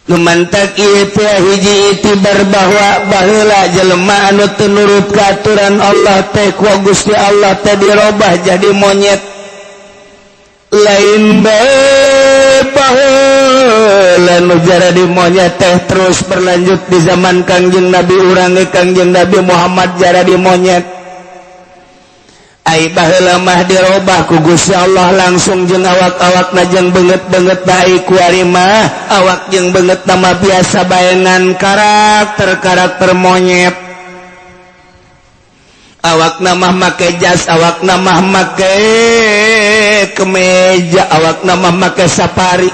lumantak ieu teh hiji itibar bahwa baheula jelema anu teu nurut ka aturan Allah teh ku Gusti Allah teh dirobah jadi monyet lain bae baheula nu jadi monyet teh terus berlanjut di zaman Kangjeng Nabi urang Kangjeng Nabi Muhammad jadi monyet ai baheula mah dirobah ku Gusti Allah langsung jeung awak-awakna jeung beungeut-beungeut bae ku ari mah awak jeung beungeut nama biasa baengan karakter monyet awakna mah make jas awakna mah make kemeja awakna mah make safari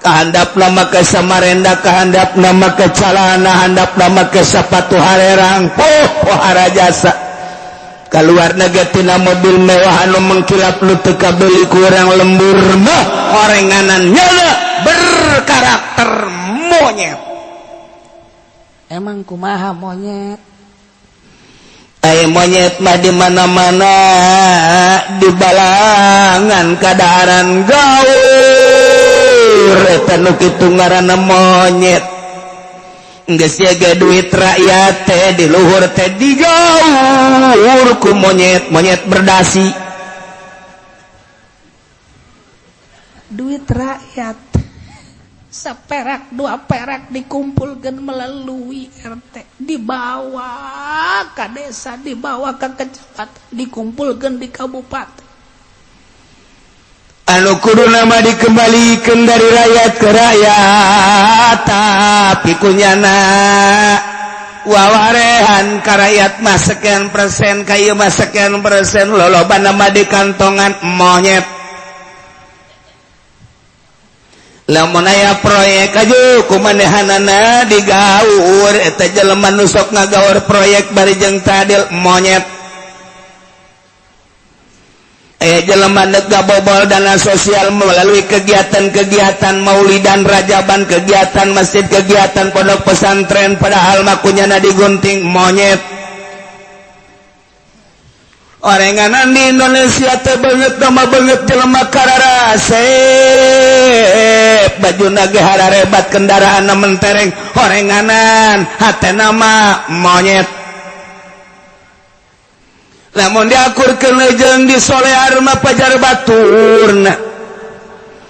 kahandapna make samarenda kahandapna make calana handapna make sepatu harerang pohara jasa keluar tina mobil mewah anu mengkilap nu teu kabeli ku urang lembur mah orenganannya berkarakter monyet. Emang kumaha monyet? Ai monyet mah di mana-mana di balangan kadaharan gaur eta nu kitu ngaranna monyet. Geus jaga duit rakyat teh di luhur teh digaur ku monyet berdasi. Duit rakyat saperak dua perak dikumpulkan melalui RT dibawa ke desa dibawa ke kecamatan dikumpulkan di kabupaten. Anu kudu nama dikembalikan dari rakyat ke rakyat tapi kunyana wawarehan ka rakyat mah sekian persen kayu mah sekian persen loloba nama di kantongan monyet. Lamun aya proyek aju kumanehanana digaur eta jelema nu sok ngagaur proyek bari jeung tadil monyet. Jelema nega bobol dana sosial melalui kegiatan-kegiatan maulidan rajaban kegiatan masjid kegiatan pondok pesantren padahal makunyana digunting monyet. Orenganan di Indonesia teh beungeut nama beungeut jelema kararasep bajuna ge hararebat kendaraanna mentereng orenganan hatena mah monyet. Lamun diakurkeun jeung disolear mah pajar baturna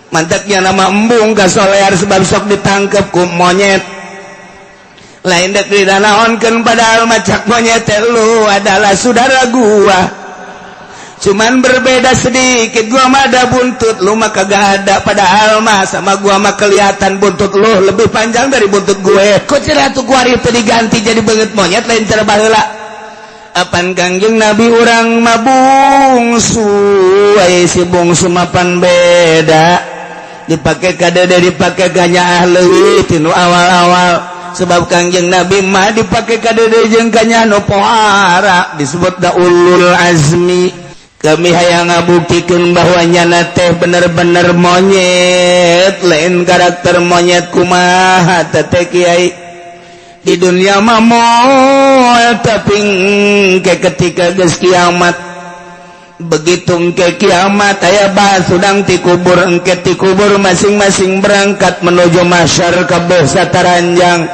mantaknya nama embung ka solear sebab sok ditangkep ku monyet lain dek didanaonkeun padahal macak monyet lu adalah saudara gua cuman berbeda sedikit gua mah ada buntut lu mah kagak ada padahal mah sama gua mah kelihatan buntut lu lebih panjang dari buntut gue ku cenah tuh gua itu diganti jadi beungeut monyet lain cara baheula. Apan Kangjeng Nabi urang mah bungsu ai si bungsu mapan beda dipake ka dede dipake ka nyaah leuwih tinu awal-awal sebab Kangjeng Nabi mah dipake ka dede jeung ka nyaah nu pohara disebut da ulul azmi. Kami hayang ngabuktikeun bahwa nyana teh bener-bener monyet lain karakter monyet kumaha teh kiai di dunia mah moal tapi ke ketika geus kiamat begitu ke kiamat aya bae sudang ti kubur engke ti kubur masing-masing berangkat menuju mahsyar kabeh sataranjang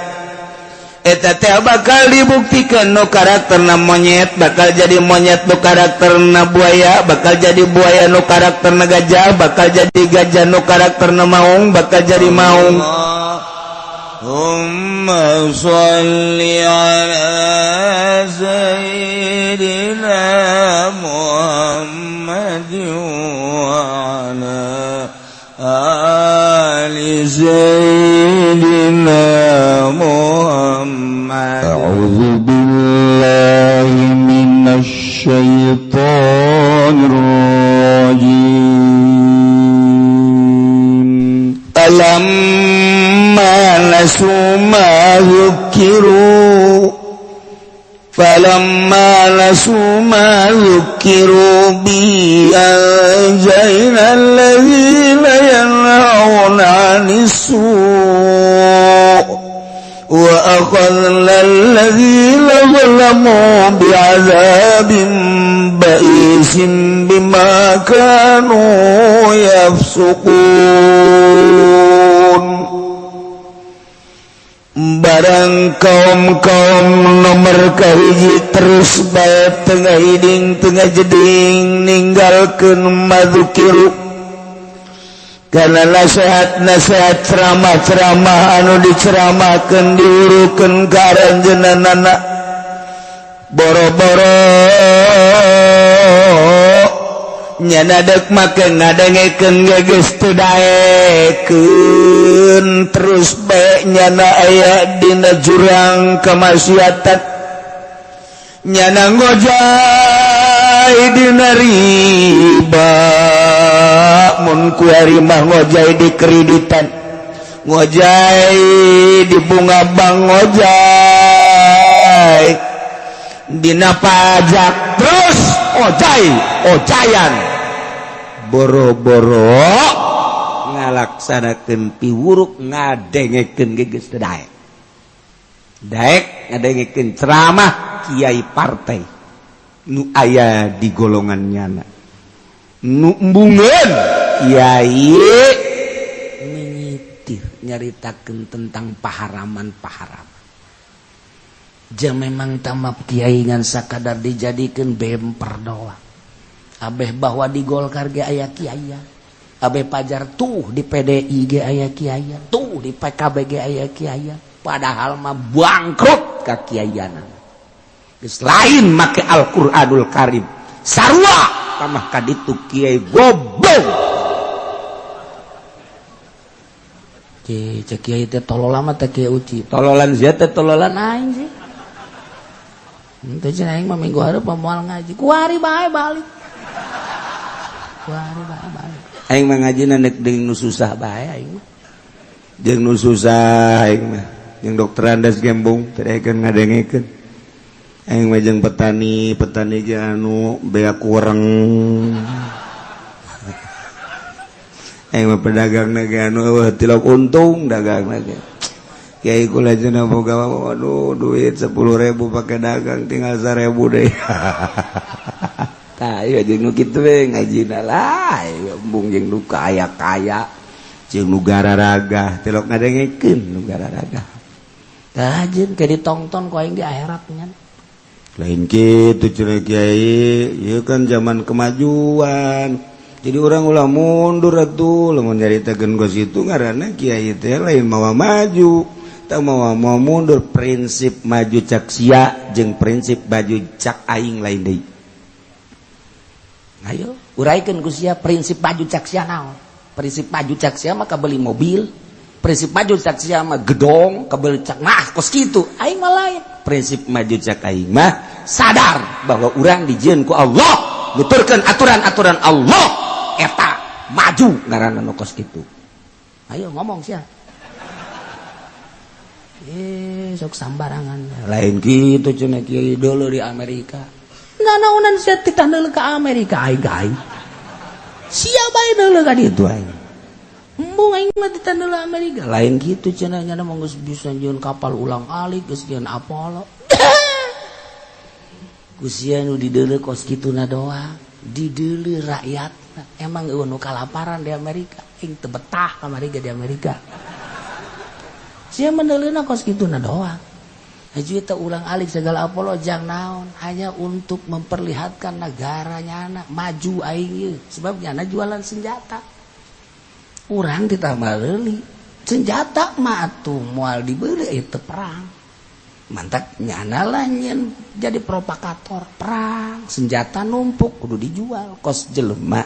eta teh bakal dibuktikeun nu karakterna monyet bakal jadi monyet nu karakterna buaya bakal jadi buaya nu karakterna gajah bakal jadi gajah nu karakterna maung bakal jadi maung. Allahumma sholli ala sayyidina Muhammad wa ala ali sayyidina Muhammad. A'udzu billahi minasy syaithanir rajim. Alam nasu ma yukiru falamma nasu ma yukiru bi anjayna alladhina yanhauna 'anis-su' wa akhadna alladhina zalamu bi'adzabin ba'isin bima kanu yafsuqun. orang kaum nomor kahiji terus bae tengah hiding tengah jeding ninggalkeun madzukiru karena nasihat ceramah anu diceramahkeun diurukeun ka aranjeunana boro-boro nyana dek make ngadengekeun geus teu daekeun terus bae nyana aya dina jurang kamaksiatan nyana ngojay dina riba mun kuari mah ngojay di kreditan ngojay di bunga bank ngojay dina pajak terus ojayan boro-boro ngalaksanakeun piwuruk ngadengekeun geus teu daek ngadengekeun ceramah kiai partai nu aya di golongan nyana nu embungeun kiai menyitir nyaritakeun tentang paharaman jam memang tamat kiai ngan sakadar dijadikeun bemper doang abeh bahwa di Golkar ge aya kiai abeh pajar tuh di PDI ge aya kiai tuh di PKB ge aya kiai padahal mah bangkrut ka kiaiana geus lain make Al-Qur'anul Karim sarua kamah kaditu kiai goblok cek kiai teh tololan mah teh kiai uci tololan sia teh tololan aing sih itu cina aing mah minggu hareup moal ngaji kuari bae balik aing mah ngajina nek deung nu susah bae aing jeung nu susah aing mah jeung dokter Andas Gembong teh ayeuna ngadengekeun aing mah jeung petani ge anu bea kurang aing mah pedagangna ge anu eueuh tilok untung dagangna ge kiai kula cenah boga waduh duit 10.000 pake dagang tinggal 1.000 deui. Tah ieu jeung nu kitu we ngajina lah embung jeung nu kaya jeung nu gararaga telok ngadengekeun nu gararaga. Tah jeung ke ditongton ku aing di akhirat nyan. Lain kitu cenah kiai, ieu kan zaman kemajuan. Jadi orang ulah mundur atuh lamun nyaritakeun kos itu ngaranna kiai teh lain mawa maju. Tak mau mundur prinsip maju cak sia jeung prinsip maju cak aing lain deui. Ayo uraykeun ku sia prinsip maju cak sia naon? Prinsip maju cak sia mah kabeli mobil, prinsip maju cak sia mah gedong, kabeli cak mah kos kitu. Aing mah lain. Prinsip maju cak aing mah sadar bahwa urang dijieun ku Allah, nuturkeun aturan-aturan Allah eta maju ngaranna nu kos kitu. Ayo ngomong sia. Sok sambarangan lain gitu cenah kiai dulu di Amerika nanaonan sia ditandel ke Amerika aing sia bae deuleu ka ditu aing embung aing mah ditandel Amerika lain gitu cenah nya mah geus bisa nyieun kapal ulang-alik geus nyieun Apollo ku sia nu dideuleu kos kituna doang dideuleu rakyatna emang eueuh nu kalaparan di Amerika aing teu betah kamari di Amerika sia mendelena kos kituna doang. Haji teh ulang alik segala Apollo jang naon hanya untuk memperlihatkan negaranya anak maju aing ieu sebabnya na jualan senjata. Urang ditambah leuli. Senjata mah atuh moal dibeuli itu perang. Mantak nyana lah nyen jadi provokator perang, senjata numpuk kudu dijual kos jelema.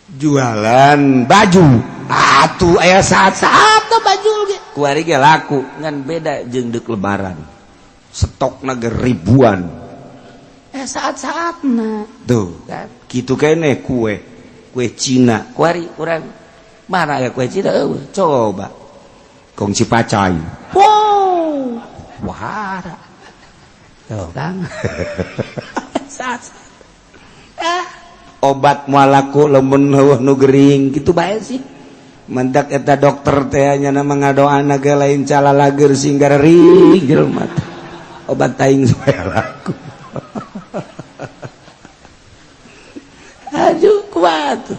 Jualan baju. Atuh aya saat-saat baju ge. Kuari ge laku ngan beda jeung deuk lebaran. Stokna ge ribuan. Saat-saatna. Tuh, kan kitu kene kue Cina. Kuari urang mana ya kue Cina eueuh coba. Kong Cipacai. Wow. Wahara. Tuh kan. Saat. Obat moal laku lamun heueuh nu gering kitu bae sih. Mendak eta dokter teh nya ngadoana ge lain calalager singgar ring jelema. Obat taing supaya laku. Aduh kuat.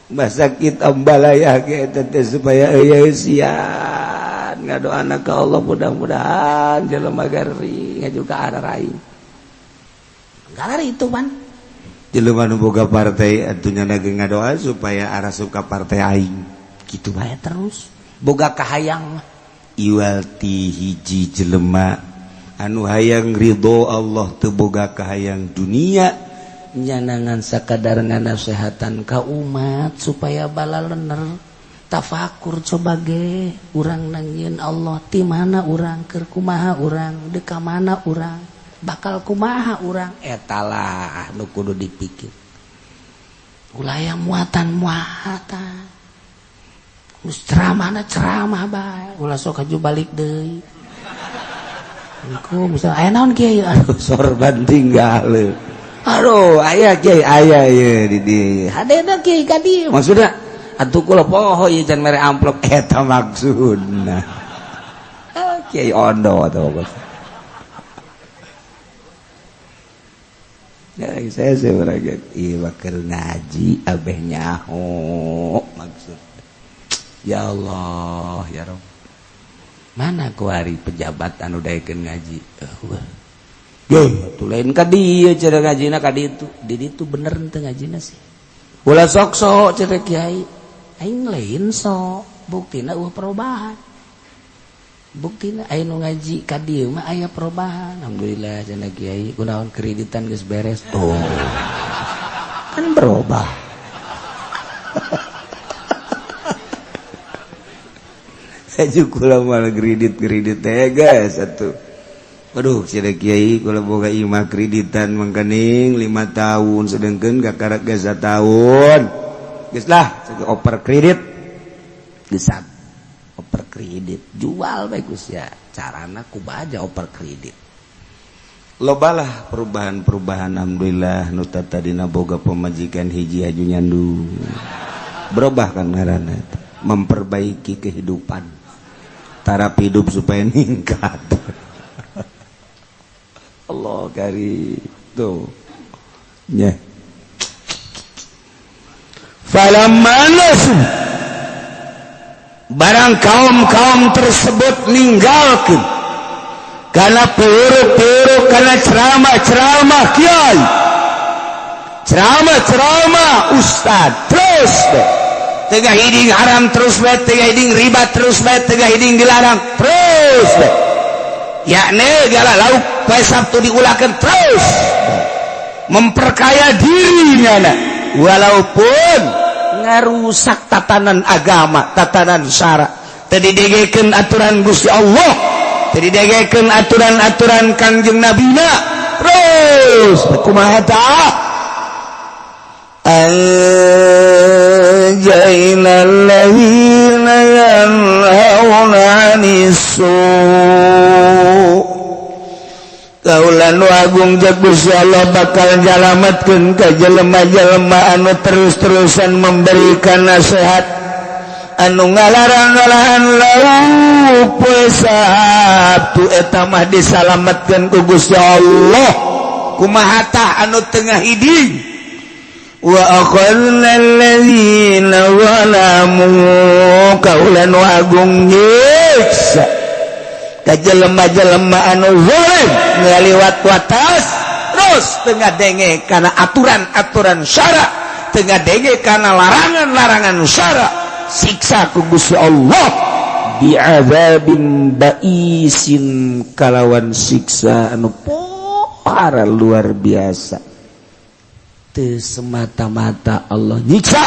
Mbah sakit ambalaya ge eta teh supaya eueuh sian ngadoa anak ke Allah mudah-mudahan jelema gari ngajuka arah raing gara itu man jelema nu boga partai atunya lagi ngadoa supaya arah suka partai aing kitu bae terus boga kahayang iwalti hiji jelema anu hayang ridho Allah teu boga kahayang dunia nyanangan sakadar nganasehatan ka umat supaya bala lener tafakur coba ge urang nangieun Allah ti mana urang keur kumaha urang deuk ka mana urang bakal kumaha urang eta lah nu kudu dipikir ulah aya muatan geus ceramah bae ulah sok aju balik deui engko misal aya naon kieu aduh sorban tinggal aduh aya kieu aya ieu di dieu hadena kieu ka dieu maksudna atuh kula poho ieu can mere amplop eta maksudna kiai ondo atuh bos ya saya sebenarnya ieu keur ngaji abeh nyaho maksud ya Allah ya Rabb mana kuari pejabat anu daekeun ngaji tuh lain ka dieu cara ngajina ka ditu di ditu bener teu ngajina sih ulah sok-sok cenah kiai aing lain sok buktina perubahan buktina aya nu ngaji ka dieu mah aya perubahan alhamdulillah cenah kiai kunaon kreditan geus beres tuh kan berubah aja kula malah kredit teh guys atuh aduh cenah kiai kula boga imah kreditan mangkaning 5 tahun sedengkeun kakarek geus 1 tahun geus lah oper kredit geus oper kredit jual bae Gus ya carana kumaha oper kredit lobalah perubahan-perubahan alhamdulillah nu tadina boga pemajikan hiji aju nyandu berubah kan ngaranna memperbaiki kehidupan taraf hidup supaya ningkat Allah kari tuh nya falamma nasu barang kaum tersebut ninggalkeun kana peureuh-peureuh kana ceramah kiai ceramah ustad terus deh tengah hiding haram terus bae tengah hiding riba terus bae tengah hiding dilarang terus bae yakni segala lauk bae Sabtu diulakeun terus memperkaya dirinya walaupun ngarusak tatanan agama tatanan syara teu didegekeun aturan Gusti Allah teu didegekeun aturan-aturan Kangjeng Nabina terus kumaha tah أنجينا الذين ينهون عن السوء kaulan agung jak Gusti Allah bakal nyalametkeun ka jelema-jelema anu terus-terusan memberikan nasihat anu ngalarang-ngalahan lauk poe Sabtu eta mah disalametkeun ku Gusti Allah kumaha tah anu tengah hiding wa akhadna alladzina zalamu kaulan agung nyiksa ka jelema-jelema anu zalim ngaliwat watas terus tengah denge kana aturan-aturan syara tengah denge kana larangan-larangan syara siksa ku Gusti Allah bi'adzabin ba'isin kalawan siksa anu pohara luar biasa semata-mata Allah nyiksa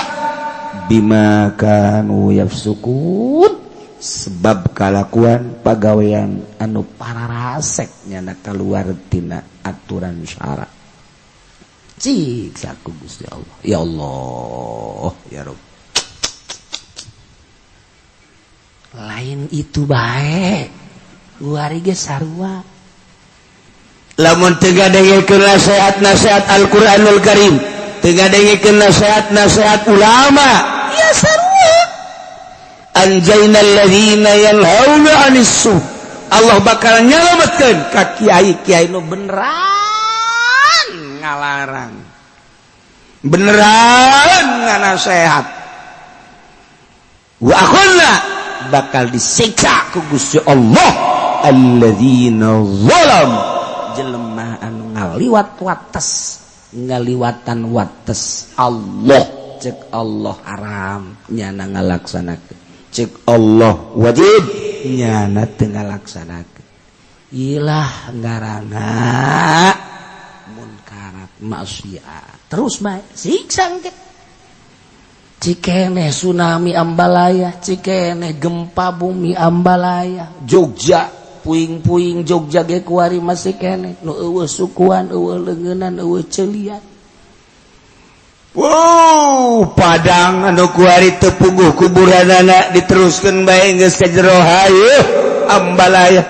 bima kanu yafsukun sebab kalakuan pagawean anu pararasek nyana kaluar tina aturan syara siksa ku Gusti Allah ya Allah ya Rabb lain itu bae guari ge sarua lamun teu ngadengekeun nasihat Al-Qur'anul Karim teu ngadengekeun nasihat ulama ya sarua anjainal ladzina yanhauna 'anis su Allah bakal nyalametkeun ka kiai-kiai nu beneran ngalarang beneran nganasehat wa akhulna bakal disiksa ku Gusti Allah alladzina zalam jelema anu ngaliwat wates ngaliwatan wates Allah cek Allah haram nyana ngalaksanakeun cek Allah wajib nyana teu ngalaksanakeun ilah ngaranna munkarat maksiat terus bae siksa engke cikene tsunami ambalaya cikene gempa bumi ambalaya Jogja puing-puing Jogja ge kuari masih kene nu eueuh sukuan eueuh leungeunnan eueuh ceulian wow Padang anu kuari teu puguh kuburanana diteruskeun bae geus ka jero haeuh ambalaya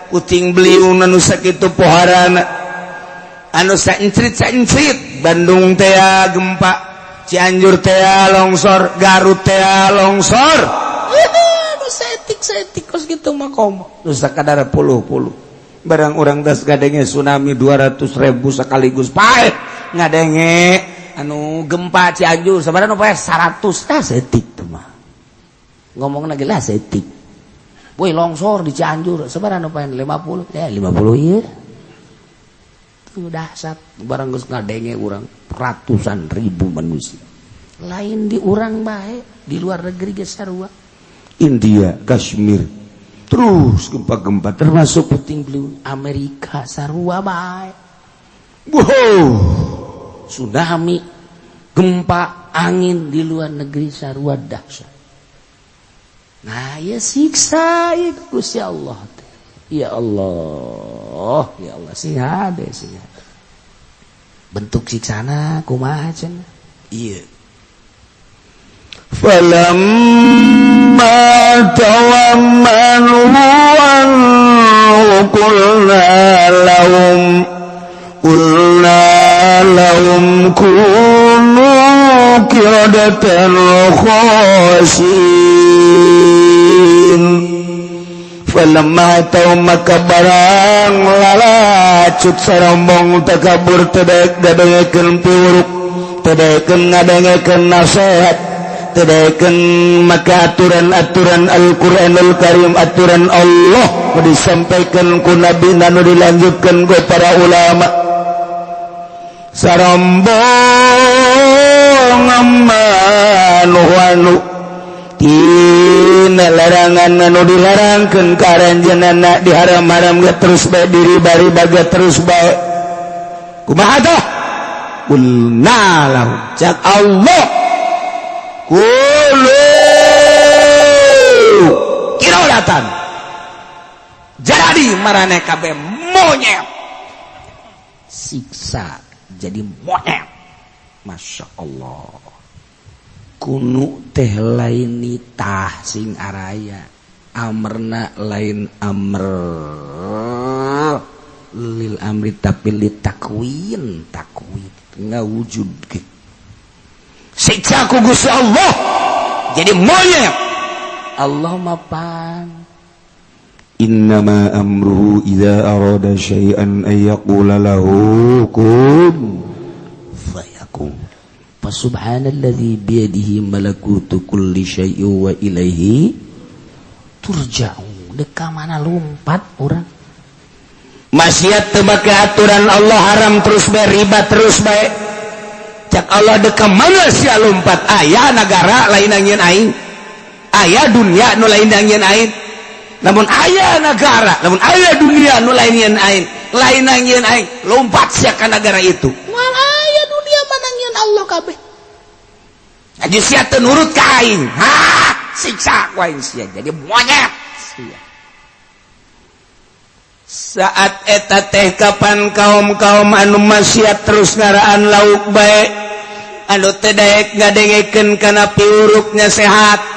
puting beliung anu sakitu poharana anu saencrit Bandung teh gempa Cianjur teh longsor Garut teh longsor anu setik kos kitu mah komo nu sakadar puluh barang urang das gadenge tsunami 200.000 sekaligus pae ngadenge anu gempa Cianjur sabaraha nu pae 100 tah setik tuh mah ngomongna ge lah setik boy longsor di Cianjur sabaraha nu pae 50 ya 50 ieu tuh dahsyat barang geus ngadenge urang ratusan ribu manusia lain di urang bae di luar negeri ge sarua India Kashmir terus gempa-gempa termasuk puting beliung Amerika sarua bae wow tsunami gempa angin di luar negeri sarua dahsyat nah ya siksa ieu Gusti Allah ya Allah siha bentuk siksana kumaha cenah ieu falamma tawammanu qulna lahum kunu qiradatan khasiin falamma taw maka barang lalacut sarombong takabur tedek gadengekeun piuruk tedekeun ngadengekeun nasihat tedekeun maka aturan-aturan Al-Qur'anul Karim aturan Allah disampaikan ku nabi nu dilanjutkeun ku para ulama sarombong amanu tina larangan anu dilarangkeun karanjeunna diharam-haram ge terus bae diri bari baga terus bae kumaha tah qulna lahum cak Allah kulu kirodatan jadi marane kabeh monyet siksa jadi monyet Masya Allah kunu teh lain nitah sing araya amrna lain amr lil amri tapi litakwin takwin ngawujud gitu siksa ku Gusti Allah jadi monyet Allah mapan innama amruhu idza arada syai'an ay yaqula lahu kun fayakun fa subhanalladzi biyadihi malakutu kulli syai'in wa ilaihi turja'un deka mana lompat urang maksiat teu make aturan Allah haram terus bae riba terus bae cak Allah deka mana sia lompat aya negara lain angin aing aya dunia nu lain angin aing namun aya negara namun aya dunia nu lain angin aing lompat sia ka negara itu moal aya dunia manangieun Allah kabeh aja sia teu nurut ka aing siksa ku aing sia jadi monyet sia saat eta teh kapan kaum-kaum anu maksiat terus ngaraan lauk bae anu teu daek ngadengekeun kana piuruknya sehat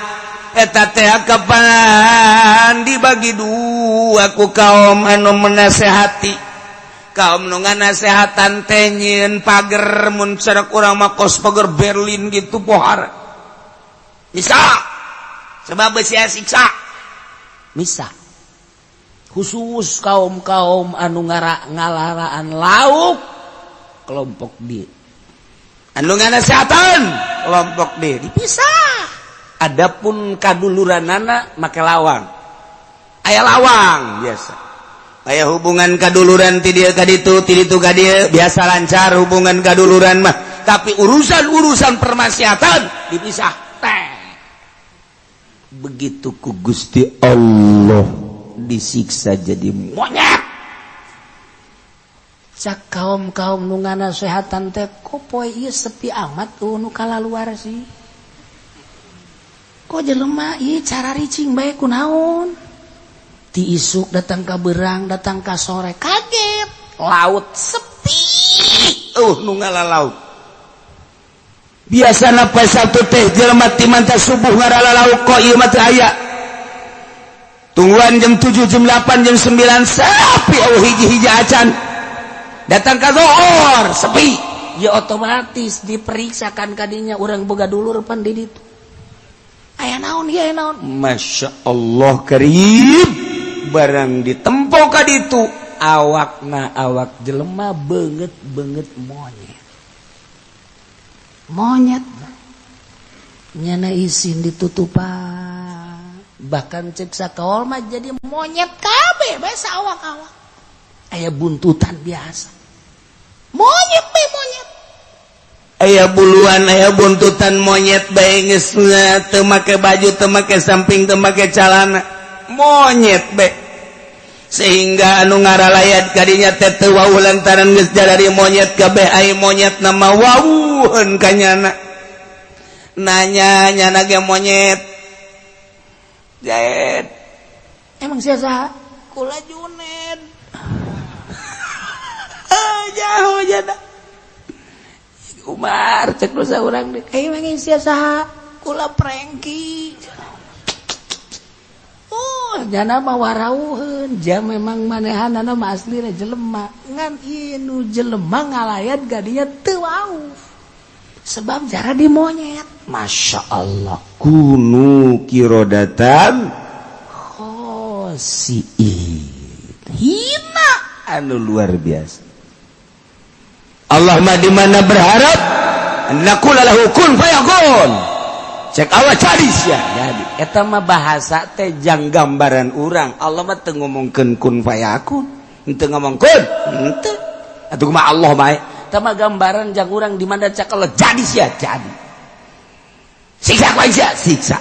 eta teh kapan dibagi dua ku kaum anu menasehati kaum nu nganasehatan teh nyieun pager mun cerek urang mah kos pager Berlin gitu pohara bisa sebab sia siksa bisa khusus kaum-kaum anu ngalaraan lauk kelompok D anu nganasehatan kelompok D dipisah Adapun kaduluranana make lawang. Aya lawang biasa. Aya hubungan kaduluran ti dieu ka ditu, ti ditu ka dieu, biasa lancar hubungan kaduluran mah. Tapi urusan permaksiatan dipisah. Begitu ku Gusti Allah disiksa jadi monyet. Cak kaum nu nganasehatan teh kok poe ieu sepi amat nu kalaluar sih. Kok jelema ieu cara ricing bae kunaon? Ti isuk datang ka beurang, datang ka sore, kaget. Laut sepi. Nu ngalalaut. Biasana poe Sabtu teh jelema ti manta subuh ngaralalaut kok ieu mah teu aya. Tungguan jam 7, jam 8, jam 9 sepi eueuh hiji-hiji acan. Datang ka zuhur sepi. Ya otomatis diperiksakan kadinya urang boga dulur pan di ditu. Aya naon ieu aya naon? Masya Allah karim. Barang ditempo ka ditu awakna awak jelema beungeut monyet. Monyet nyana isin ditutupan. Bahkan cek sakaol mah jadi monyet kabeh bae saawak-awak. Aya buntutan biasa. Monyet bae monyet. Aya buluan, aya buntutan monyet bae geus teu make baju, teu make samping, teu make calana. Monyet be sehingga anu ngaralayat kadinya teh teu wauh lantaran geus jalari monyet kabeh ai monyet nama wauheun ka nyana. Nanya nyana ge monyet. Jaed. Emang sia saha? Kula Juned. Jauh jana. Umar cek dosa urang deui. Emang sia saha? Kula Prengki. Jana mah warawuheun, jam memang manehanana mah aslina jelema. Ngan ieu nu jelema ngalayat gadinya teu wau. Sebab jara di monyet. Masya Allah. Kunu kirodatan khosiin. Hina anu luar biasa. Allah mah di mana berharap naqula lahu kun fayakun. Cek awak jadi sia jadi. Eta mah bahasa teh jang gambaran urang. Allah mah teu ngomongkeun kun fayakun. Henteu ngomongkeun. Henteu. Atuh mah Allah mah eta mah gambaran jang urang di mana cak Allah jadi sia jadi. Siksa ku sia siksa.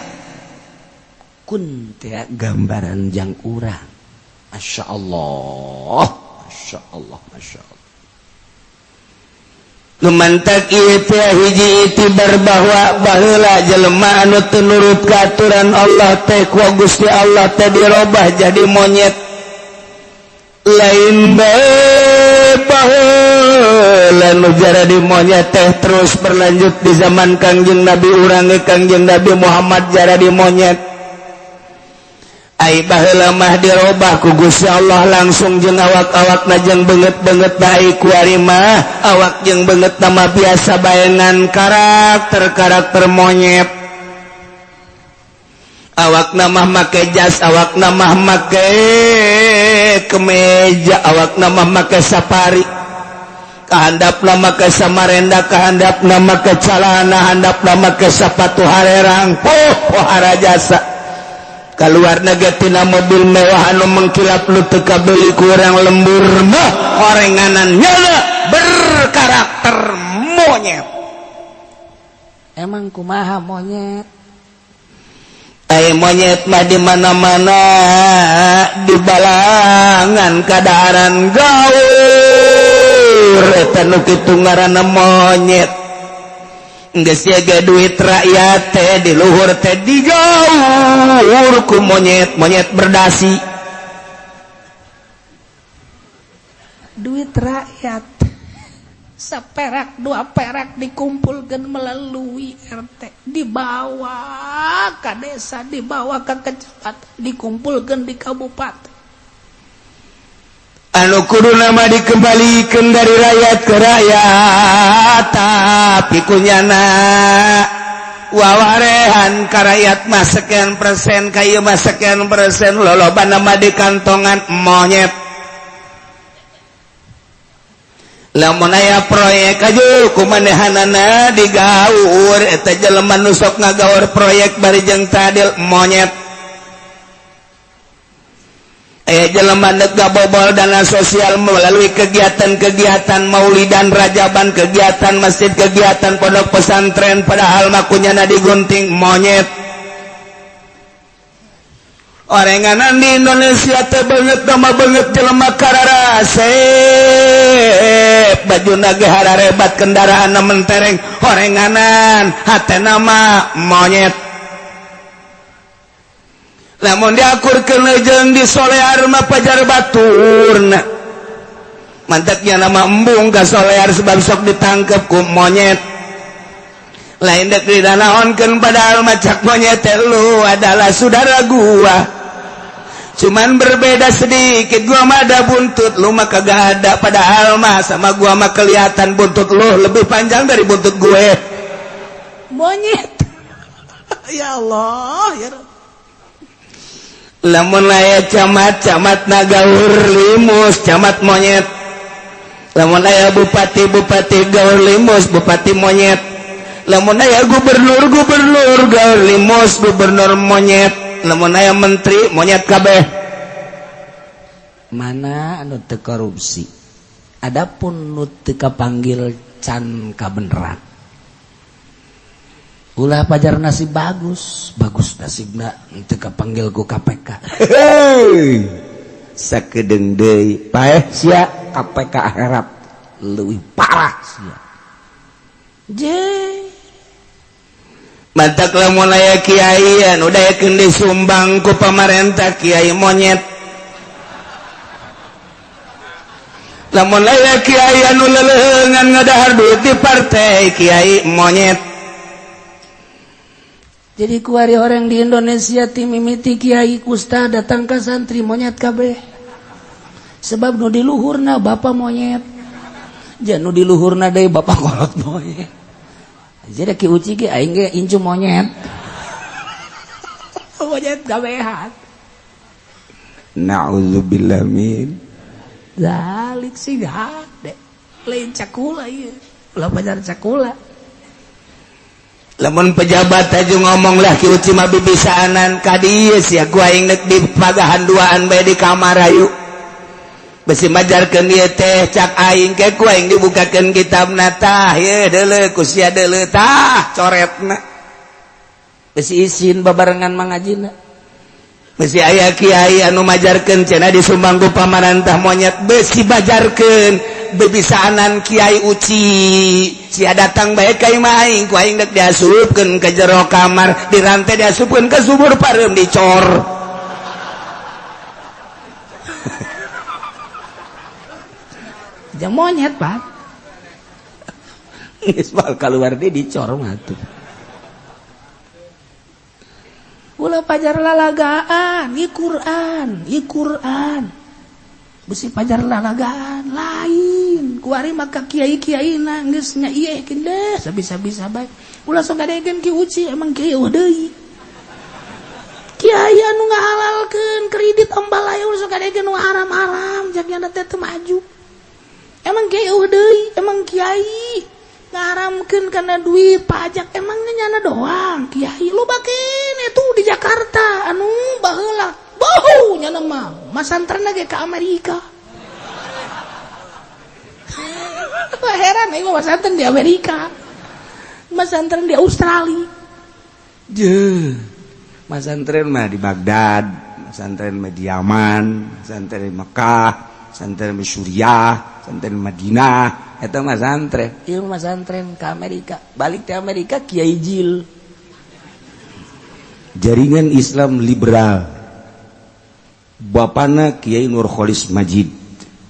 Kun teh gambaran jang urang. Masya Allah. Masya Allah. Masya Allah. Lumantak ieu teh hiji itibar bahwa baheula jelema anu teu nurut ka aturan Allah teh ku Gusti Allah teh dirobah jadi monyet. Lain bae baheula nu jara di monyet teh terus berlanjut di zaman Kangjeng Nabi urang Kangjeng Nabi Muhammad jara di monyet. Ai baheula mah dirobah ku Gusti Allah langsung jeung awak-awakna jeung beungeut-beungeut bae ku ari mah awak jeung beungeut mah biasa baengan karakter monyet. Awakna mah make jas, awakna mah make kemeja, awakna mah make safari. Kahandapna make samarenda, kahandapna make calana, handapna make sepatu harerang, pohara jasa. Keluar tina mobil mewah anu mengkilap lu teu kabeli ku urang lembur mah orenganan nyana berkarakter monyet. Emang kumaha monyet? Monyet mah di mana-mana di balangan kadaharan gaul eta nu kitu ngaranna monyet. Geus siaga duit rakyat teh di luhur teh digaur ku monyet berdasi. Duit rakyat saperak dua perak dikumpulkan melalui RT, dibawa ke desa, dibawa ke kecamatan, dikumpulkan di kabupaten. Anu kudu nama dikembalikan dari rakyat ke rakyat, tapi kunyana wawarehan ka rakyat mah sekian persen, kayu mah sekian persen, loloba nama di kantongan monyet. lamun aya proyek aja kumanehanana digaur eta jelema nu sok ngagaur proyek bari jeung tadil monyet. Jelema dek gabobol dana sosial melalui kegiatan-kegiatan maulidan rajaban, kegiatan masjid, kegiatan pondok pesantren, padahal makunyana digunting monyet. Orenganan di Indonesia teh banget nama banget jelema kararasep, bajuna ge hararebat, kendaraanna mentereng, orenganan hate nama monyet. Lamun diakurkeun jeung disolear mah pajar baturna. Mantaknya nama embung ka solear sebab sok ditangkep ku monyet. Lain dek didanaonkeun padahal macak monyet lu adalah saudara gua. Cuman berbeda sedikit, gua mah ada buntut, lu mah kagak ada, padahal mah sama gua mah kelihatan buntut lu lebih panjang dari buntut gue. Monyet. Ya Allah, ya Rabb. Lamun aya camat nagaur limus, camat monyet. Lamun aya bupati gaur limus, bupati monyet. Lamun aya gubernur gaur limus, gubernur monyet. Lamun aya menteri monyet kabeh. Mana anu teu korupsi, adapun nu teu kapanggil can kabeneran. Ulah pajar nasib bagus nasibna teu kapanggil ku KPK. Sakedeung deui paeh sia KPK akhirat leuwih parah sia. Mantak lamun aya kiai anu dayakeun disumbang ku pamarentah kiai monyet. Lamun aya kiai anu leuleungan ngadahar duit di partai kiai monyet. Jadi kuari orang di Indonesia timimiti kiai kusta datang ke santri monyet kabeh. Sebab nu di luhurna bapak monyet. Jan nu di luhurna deui bapak kolot monyet. Jadi ki uci ge aing ge incu monyet. Monyet gabehan. Nauzubillah min. Zalik sih hade. Lain cakula ieu. Ulah pajar cakula. Lamun pejabat aja ngomong lah ki uci mah bibisaanan ka dieu sia ku aing nek di pagahan duaan bae di kamar ayu. Besi majarkeun ieu teh cak aing ke ku aing dibukakeun kitabna tah ye deuleu ku sia deuleu tah coretna. Besi izin babarengan mangajina. Besi aya kiai anu majarkeun cenah disumbang ku pamarentah monyet besi bajarkeun bebisaanan kiai uci sia datang bae ka imah aing ku aing dek diasupkeun ka jero kamar dirantai diasupkeun ka subur pareum dicor. Jam monyet Pak. Geus bal kaluar deui dicor mah atuh. Ulah pajar lalagaan, ieu Quran. Besi pajar lalagaan lain kuari maka kiai-kiaina geus nya ieukeun deh sabisa-bisa bae. Ulah sok gadegeun ki uci emang kiai deui. Kiai anu ngahalalkeun kredit embal aya ulah sok gadegeun nu haram-haram jagana teh teu maju. Emang kiai deui, emang kiai ngaharamkeun kana duit pajak emang nyana doang. Kiai lu bakene tuh di Jakarta anu baheula bohu nyana mah masantrenna ge ka Amerika. Heran aing mah masantren di Amerika. Masantren di Australia. Masantren mah di Baghdad, masantren mah di Yaman, masantren di Mekah, masantren di Suriah, masantren di Madinah, eta masantren. Ieu masantren ke Amerika. Balik ke Amerika Kiai Jil. Jaringan Islam liberal. Bapana Kiai Nurkholis Majid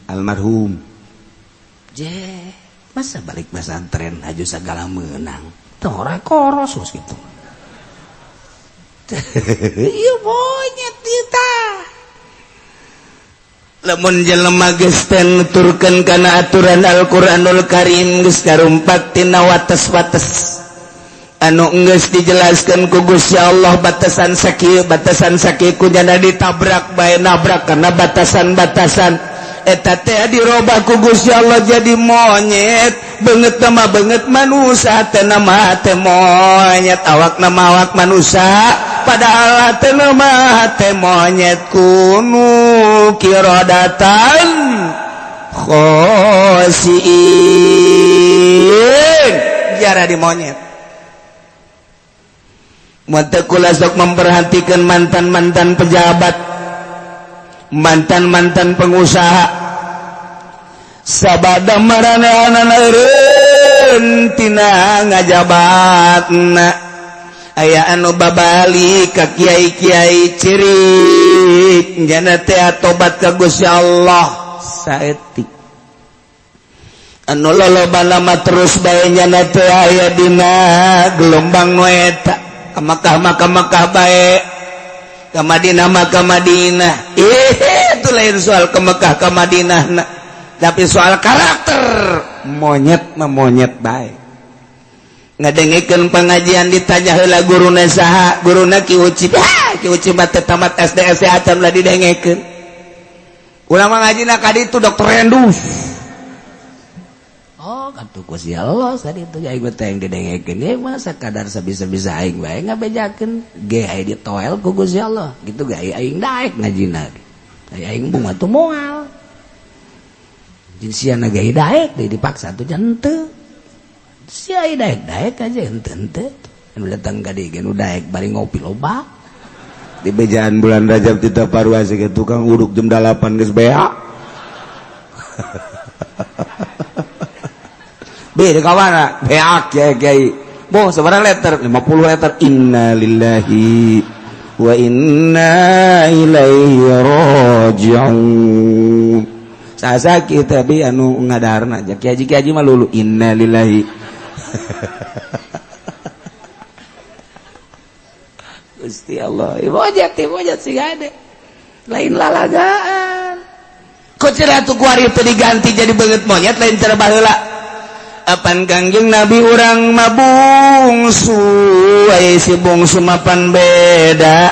almarhum. Masa balik pesantren aja segala menang. Teu ora korosos gitu. Ieu monyet kita. Lamun jelema geus teh nuturkeun kana aturan Al-Qur'anul Karim geus karumpat tina wates-wates. Anu geus dijelaskeun ku Gusti Allah batasan sakieu ku nyana ditabrak bae nabrak karena batasan-batasan eta teh dirobah ku Gusti Allah jadi monyet banget nama banget manusia teh nama teh monyet awak nama awak manusia padahal teh nama teh monyet kunu kirodatan khosiin jara di monyet Mutakula sok memperhatikan mantan-mantan pejabat, mantan-mantan pengusaha. Sabada maranehana eureun tina ngajabatna. Aya anu babali ka kiai-kiai cirik, njana teh tobat ka Gusti Allah saeutik. Anu lolobana mah terus bae nyana teh aya dina gelombang nu eta. Mekah baik ke Madinah maka Madinah itu lain soal ke Mekah ke Madinah tapi soal karakter monyet baik ngadengikeun pengajian ditanya heula guruna saha guruna Ki Uci mah tamat SD SDA lah didengikeun urang mah ngajina ka ditu Dr. Endus katu Gusti Allah tadi itu aing teh yang didengekeun ye masa kadar sabisa-bisa aing bae ngabejakeun ge aya ditoel ku Gusti Allah gitu ge aing daek ngajina aing bunga tuh moal jeung siana ge daek dipaksa tuh janteu si aing daek aja henteu anu datang ka dieu nu daek bari ngopi loba di bejaan bulan Rajab tita parua ge tukang uduk jam 8 geus beak beda kawana beak kiai boh sebarang letter 50 letter inna lillahi wa inna ilaihi raji'un sasaki tapi anu ngadarna aja kiai mah lulu inna lillahi Gusti Allah ibojat sih gade lain lalagaan kok cerita tuh kuari itu diganti jadi banget monyet lain cara baheula apan Kangjeng Nabi urang mah bungsu aya si bungsu mapan beda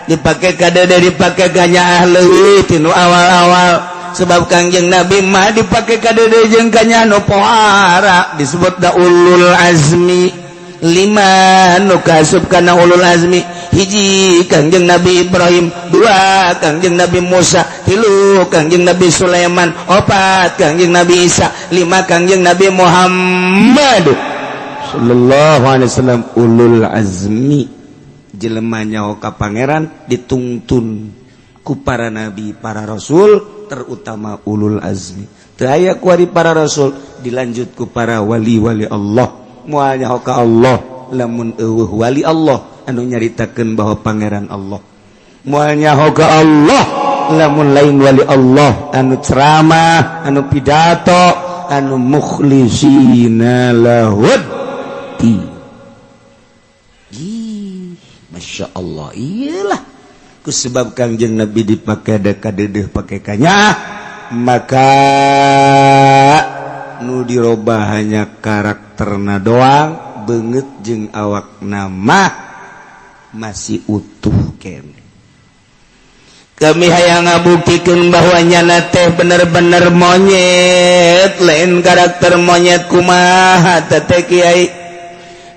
dipake ka dede dipake ka nyaah leuwih tinu awal-awal sebab Kangjeng Nabi mah dipake ka dede jeung ka nyaah nu pohara disebut da ulul azmi 5 nu kaasup kana ulul azmi hiji Kangjeng Nabi Ibrahim 2 Kangjeng Nabi Musa 3 Kangjeng Nabi Sulaiman 4 Kangjeng Nabi Isa 5 Kangjeng Nabi Muhammad sallallahu alaihi wasallam ulul azmi jelema nyaho ka pangeran ditungtun ku para nabi para rasul terutama ulul azmi teu aya ku ari para rasul dilanjut ku para wali-wali Allah moal nyaho ka Allah lamun eueuh wali Allah anu nyaritakeun bahwa pangeran Allah moal nyaho ka Allah lamun lain wali Allah anu ceramah anu pidato anu mukhlisina lahud-din Masya Allah iyalah kusebab Kangjeng Nabi dipake ka dedeh pake kanya maka nu dirobah hanya karakterna doang beungeut jeung awak nama masih utuh kene kami hayang ngabuktikeun bahwa nyana teh bener-bener monyet lain karakter monyet kumaha teh kiai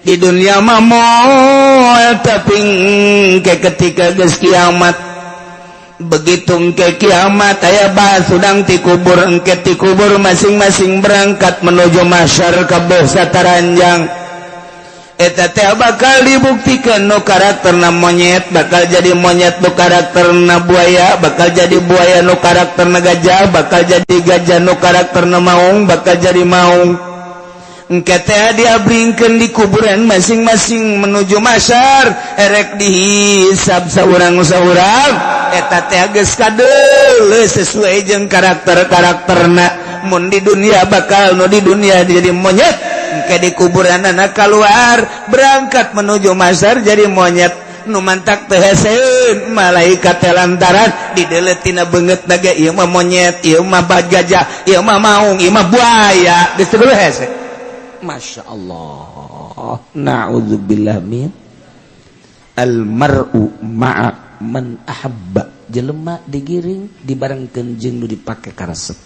di dunia mah moal tapi ketika geus kiamat begitu engke kiamat aya bahas udang ti kubur engke ti kubur masing-masing berangkat menuju mahsyar kabeh sataranjang eta teh bakal dibuktikeun nu karakterna monyet bakal jadi monyet nu karakterna buaya bakal jadi buaya nu karakterna gajah bakal jadi gajah nu karakterna maung bakal jadi maung engke teh diabringkeun di kuburan masing-masing menuju mahsyar erek dihisab saurang-saurang eta teh geus kadeuleuh sesuai jeung karakter-karakterna mun di dunia bakal nu di dunia jadi monyet engke di kuburanna keluar berangkat menuju mahsyar jadi monyet nu mantak teh heuseun malaikat teh lantaran dideletina beungeut naga ieu mah monyet ieu mah gajah ieu mah maung ieu mah buaya geus teu hese Masya Allah na'udzubillah min al-mar'u ma'a man ahabba jelema digiring dibarengkeun jeung nu dipake ka resep.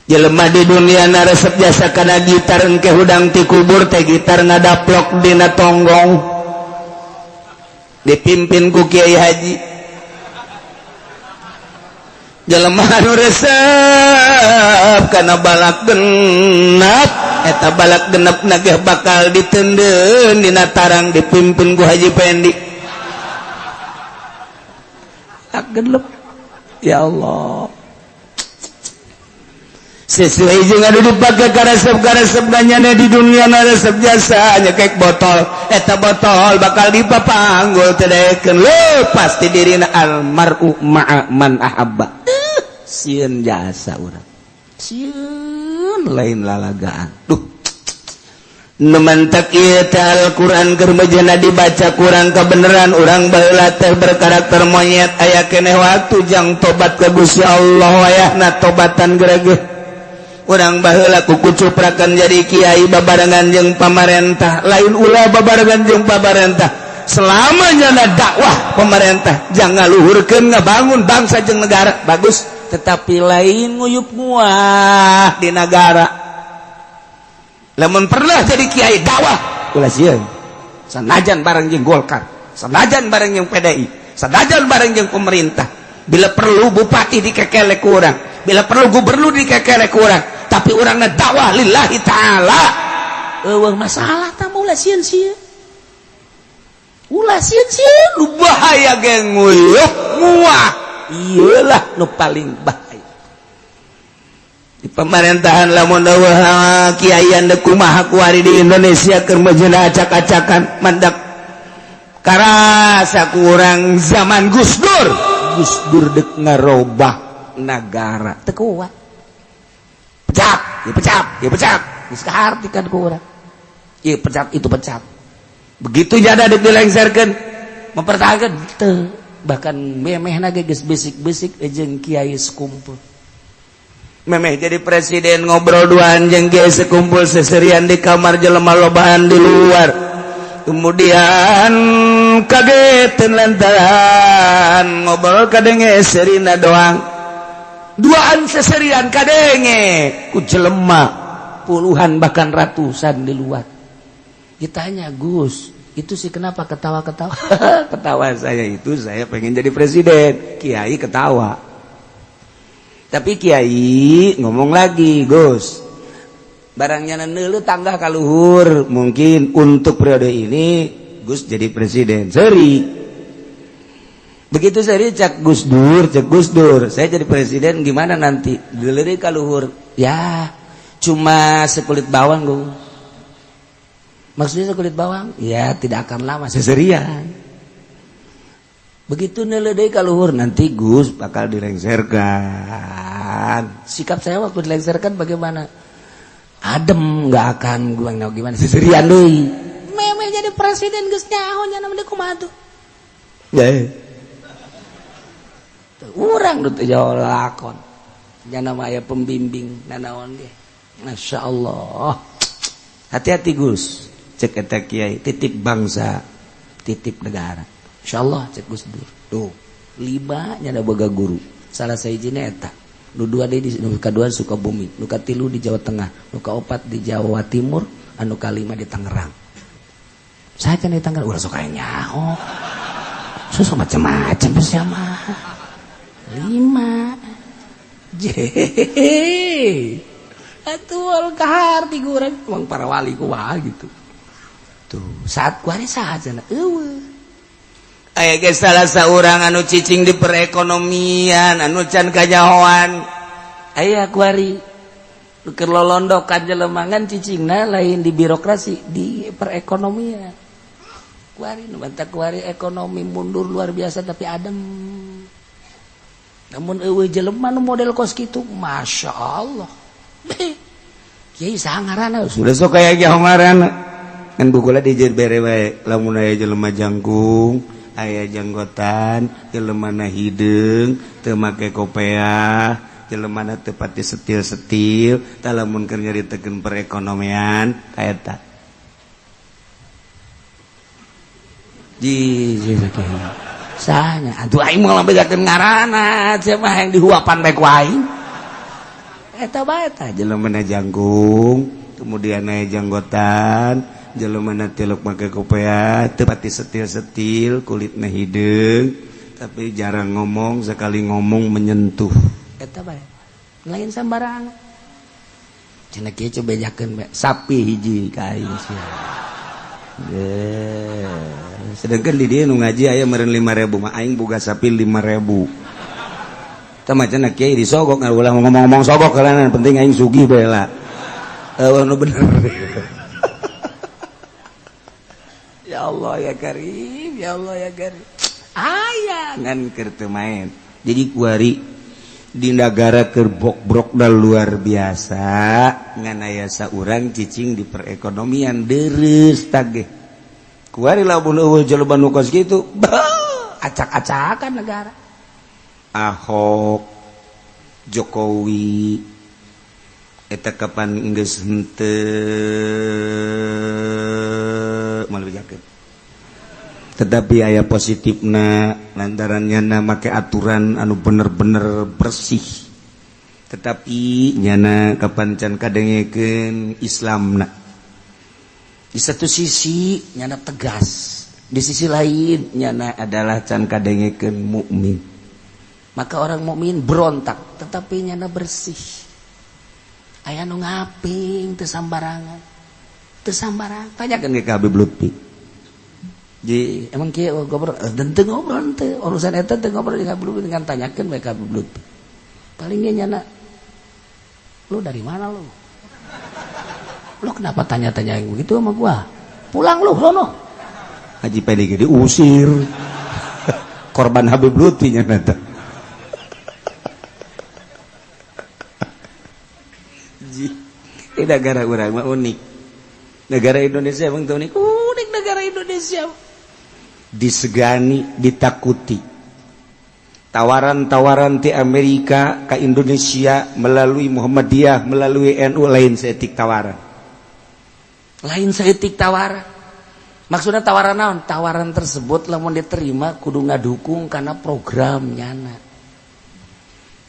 Jelema di dunia na resep jasa kana gitar engke hudang ti kubur teh gitar ngadaplok dina tonggong dipimpin ku Kiai Haji. Jelema anu resep kana balak genep eta balak genep nageh bakal ditendeun dina tarang dipimpin ku Haji Pendi. Genep ya Allah sesuai jeung anu dipake ka resep ganyana di dunia na resep jasa nya kayak botol eta botol bakal dipapanggul tedekeun pasti dirina almar'u ma'a man ahabba sieun jasa urang sieun lain lalagaan duh nu mantak ieu teh Al-Qur'an keur mejana dibaca kurang kebenaran urang baheula teh berkarakter monyet aya keneh waktu jang tobat ka Gusti Allah wayahna tobatan geregeh urang baheula kukucuprakan jadi kiai babarengan jeung pamarentah lain ulah babarengan jeung pamarentah selamanya dakwah pemerintah jangan ngaluhurkeun ngabangun bangsa jeung negara bagus tetapi lain nguyup nguah di negara. Lamun pernah jadi kiai dakwah ulah sieun sanajan bareng jeung Golkar sanajan bareng jeung PDI sanajan bareng jeung pemerintah bila perlu bupati dikekele ku urang bila perlu gubernur dikekele ku urang tapi urangna dakwah lillahi taala eueuh masalah tah ulah sieun-sieun lu bahaya ge nguyuh nguah iyalah nu paling bahaya di pemerintahan lamun eueuh kiai ande kumaha kuari di Indonesia keur mejena acak-acakan mandak karasa kurang zaman Gus Dur dek ngarobah negara teu kuat pecat geus kahartikeun ku urang ieu pecat itu pecat begitu jada dek dilengserkeun mempertahankan teu bahkan memehna ge geus besik-besik jeung kiai sekumpul memeh jadi presiden ngobrol duaan jeung kiai sekumpul seserian di kamar jelema lobaan di luar kemudian kageteun lantaran ngobrol kadenge serina doang duaan seserian kadenge ku jelema puluhan bahkan ratusan di luar ditanya Gus itu sih kenapa ketawa-ketawa ketawa saya itu saya pengen jadi presiden kiai ketawa tapi kiai ngomong lagi Gus barangnya neuleuh tangga ka luhur mungkin untuk periode ini Gus jadi presiden seri begitu seri cek Gus Dur saya jadi presiden gimana nanti dileuri ka luhur ya cuma sekulit bawang Gus maksudnya sekulit bawang ya tidak akan lama seserian begitu neuleuh ka luhur nanti Gus bakal dilengserkan sikap saya waktu dilengserkan bagaimana adem nggak akan gimana seserian deui memeh jadi presiden geus nyaho nya namanya kumaha tuh ya urang teu jauh lakon nya nama aya pembimbing nanaon ge masyaallah hati-hati Gus cek eta kiai titip bangsa titip negara insyaallah cek Gus Dur tuh 5 nya da boga guru salah sahijina eta nu 2 deui di nu kadua Sukabumi nu katilu di Jawa Tengah nu kaopat di Jawa Timur anu kalima di Tangerang saya kan di Tangerang urang sok aya nyaho susah macam-macam bersama 5 atuh kahar ti urang emang para wali kumaha gitu tuh saat kuari saja eueuh aya ge salah saurang anu cicing di perekonomian anu can kanyahoan aya kuari keur lolondokan jelemangan cicingna lain di birokrasi di perekonomian kuari nu banta kuari ekonomi mundur luar biasa tapi adem namun eueuh jelema nu model kos kitu masyaallah kiai sangaranna sudah sok aya ge hongaranna ngan bukula dijeur bere wae lamun aya jelema jangkung aya janggotan jelemana hideung teu make kopiah jelemana teu pati setil-setil tah lamun keur nyaritakeun perekonomian kaeta sahnya atuh aing mah bedakeun ngaranna siapa yang dihuapan bae ku aing eta bae tah jeleumana jangkung kemudian aya janggotan jeleumana tiluk make kopea teu pati setil-setil kulitna hideung tapi jarang ngomong sekali ngomong menyentuh eta bae lain sambarangan cenah kieu coba bejakeun bae sapi hiji ka aing sia sedangkan di dia nu ngaji aya meureun 5.000 mah aing boga sapi 5.000 tah macana kiai disogok ulah ngomong-ngomong sogok kalana penting aing sugih bae lah nu bener ya Allah ya Karim ya Allah ya Karim aya ngan keur teu main jadi kuari di negara kerbok-brok dah luar biasa ngan aya saurang cicing di perekonomian deres tageh kuari lamun eueuh jelema nu kos kitu acak-acakan negara Ahok Jokowi eta kapan geus henteu moal bejakeun tetapi aya positifna lantaran nyana make aturan anu bener-bener bersih tetapi nyana kapan can kadengekeun Islamna di satu sisi nyana tegas di sisi lain nyana adalah can kadengekeun mukmin maka orang mukmin berontak tetapi nyana bersih aya nu ngaping teu sambarangan tanyakeun ke Habib Lutfi jadi emang kieu ngobrol dan teu ngobrol teu urusan eta teu ngobrol dengan Habib Lutfi dengan tanyakeun bae ka Habib Lutfi paling ge nyana lu dari mana lu kenapa tanya-tanya yang begitu sama gua pulang lu sono Haji Pedi diusir korban Habib Lutfi nyana teh ini negara urang mah unik negara Indonesia emang tuh unik negara Indonesia disegani ditakuti tawaran-tawaran ti Amerika ke Indonesia melalui Muhammadiyah melalui NU lain saeutik tawaran maksudnya tawaran naon tawaran tersebut lamun diterima kudu ngadukung karena program nyana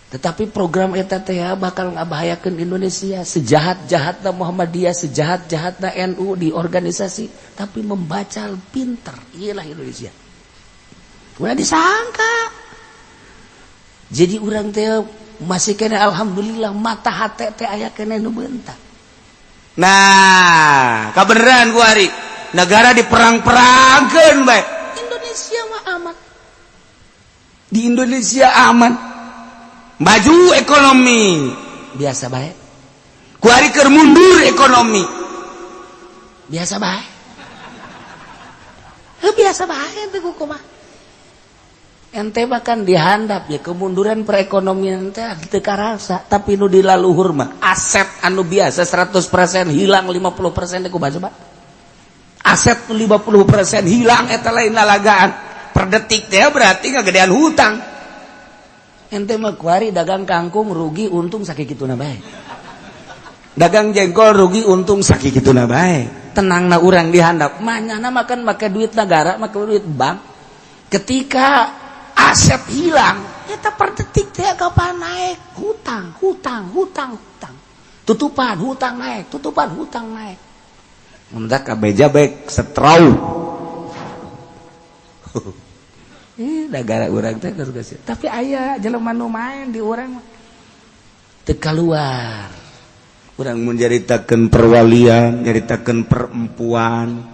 tetapi program eta teh bakal ngabahayakeun Indonesia sejahat-jahatna Muhammadiyah sejahat-jahatna NU di organisasi tapi membaca pinter iyalah Indonesia udah disangka jadi urang teh masih kena alhamdulillah mata hate teh aya kena nu beuntak nah kabeneran ku ari negara diperang-perangkeun bae Indonesia mah aman di Indonesia aman maju ekonomi biasa baik ku ari keur mundur ekonomi biasa baik biasa baik teh kumaha ente bahkan dihandap ya kemunduran perekonomian teh teu karasa tapi nu dilaluhur mah aset anu biasa 100% hilang 50% teh kumaha coba aset 50% hilang eta lain lalagaan per detik teh berarti ngagedean hutang ente mah kuari dagang kangkung rugi untung sakikituna bae dagang jengkol rugi untung sakikituna bae tenangna urang dihandap manyana makan make duit negara make duit bank ketika aset hilang eta per detik teh kapan naik hutang tutupan hutang naik mendak kabeja baik setrau negara urang teh geus tapi aya jelema nu main di urang teu kaluar urang mun nyaritakeun perwalian nyaritakeun perempuan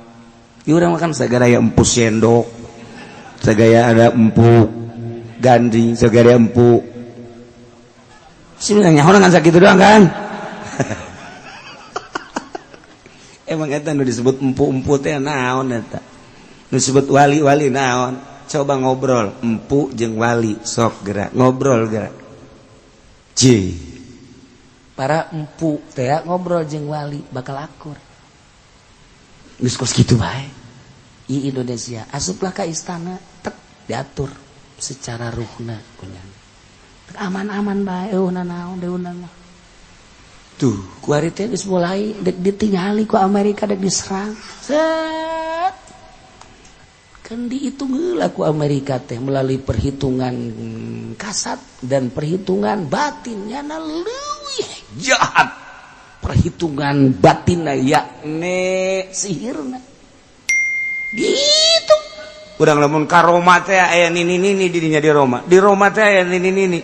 di urang kan sagara aya empu sendok sagaya ada empu gandring sagara empu sebenarnya orang kan sakitu doang kan emang eta nu disebut empu-empu teh naon eta nu disebut wali-wali naon coba ngobrol empu jeung wali sok gerak ngobrol gerak para empu teh ngobrol jeung wali bakal akur geus kos kitu bae di Indonesia asuplah ka istana tek diatur secara ruhna kunyan aman-aman bae naon deunang tuh kuari teh geus mulai dek ditingali ku Amerika dek diserang set ke kan dihitung laku Amerika teh melalui perhitungan kasat dan perhitungan batinnya leuwih jahat perhitungan batinna yakni sihirna gitu. Urang lamun ka Roma teh aya nini-nini di dinya di Roma teh aya nini-nini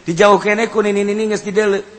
dijauh kene ku nini-nini geus dideuleu